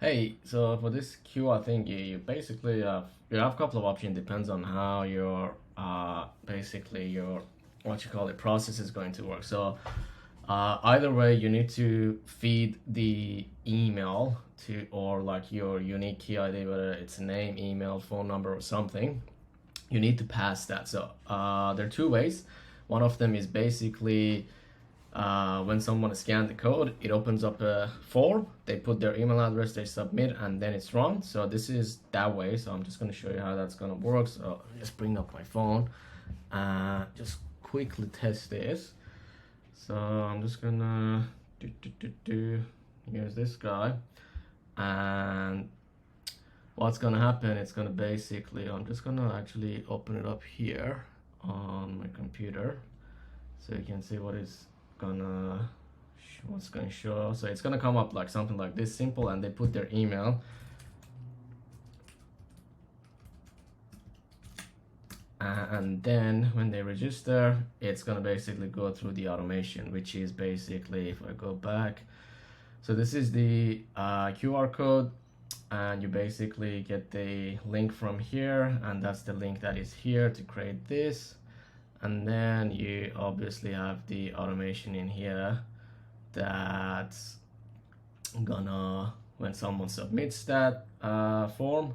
Hey, so for this QR thing, you basically you have a couple of options. Depends on how your basically your what you call it process is going to work. So either way, you need to feed the email to or like your unique key ID, whether it's name, email, phone number, or something. You need to pass that. So there are two ways. One of them is basically when someone scans the code, it opens up a form. They put their email address, they submit, and then it's run. So this is that way. So I'm just going to show you how that's going to work. So just bring up my phone and just quickly test this. So I'm just gonna use this guy, and what's gonna happen, it's gonna basically, I'm just gonna actually open it up here on my computer so you can see what's gonna show. So it's gonna come up like something like this, simple, and they put their email, and then when they register, it's gonna basically go through the automation, which is basically, if I go back, so this is the QR code, and you basically get the link from here, and that's the link that is here to create this. And then you obviously have the automation in here that's gonna, when someone submits that form,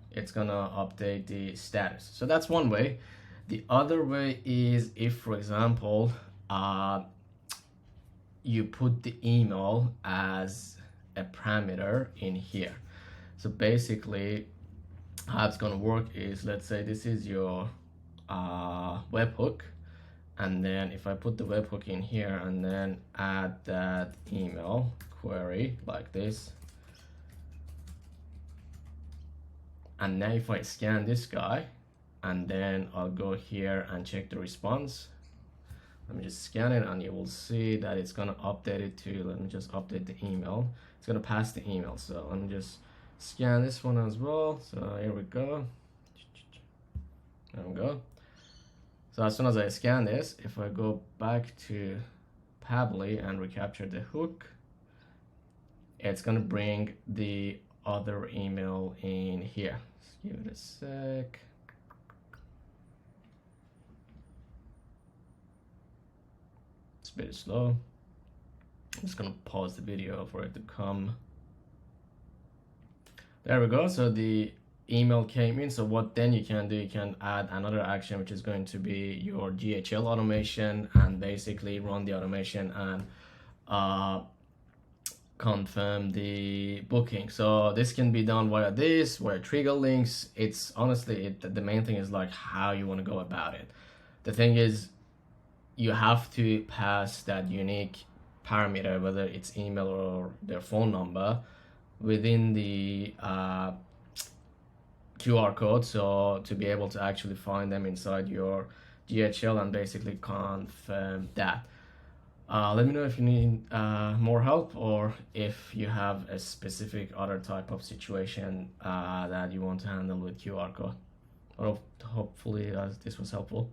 it's gonna update the status. So that's one way. The other way is if, for example, you put the email as a parameter in here. So basically how it's gonna work is, let's say this is your webhook, and then if I put the webhook in here and then add that email query like this, and now if I scan this guy and then I'll go here and check the response, let me just scan it, and you will see that it's gonna update it to, let me just update the email, it's gonna pass the email. So let me just scan this one as well. So here we go, there we go. So as soon as I scan this, if I go back to Pabbly and recapture the hook, it's gonna bring the other email in here. Just give it a sec. It's a bit slow. I'm just gonna pause the video for it to come. There we go. So the email came in. So what then you can do, you can add another action, which is going to be your GHL automation, and basically run the automation and confirm the booking. So this can be done via trigger links. It's honestly, the main thing is like how you want to go about it. The thing is, you have to pass that unique parameter, whether it's email or their phone number, within the QR code, so to be able to actually find them inside your GHL and basically confirm that. Let me know if you need more help, or if you have a specific other type of situation that you want to handle with QR code. But hopefully this was helpful.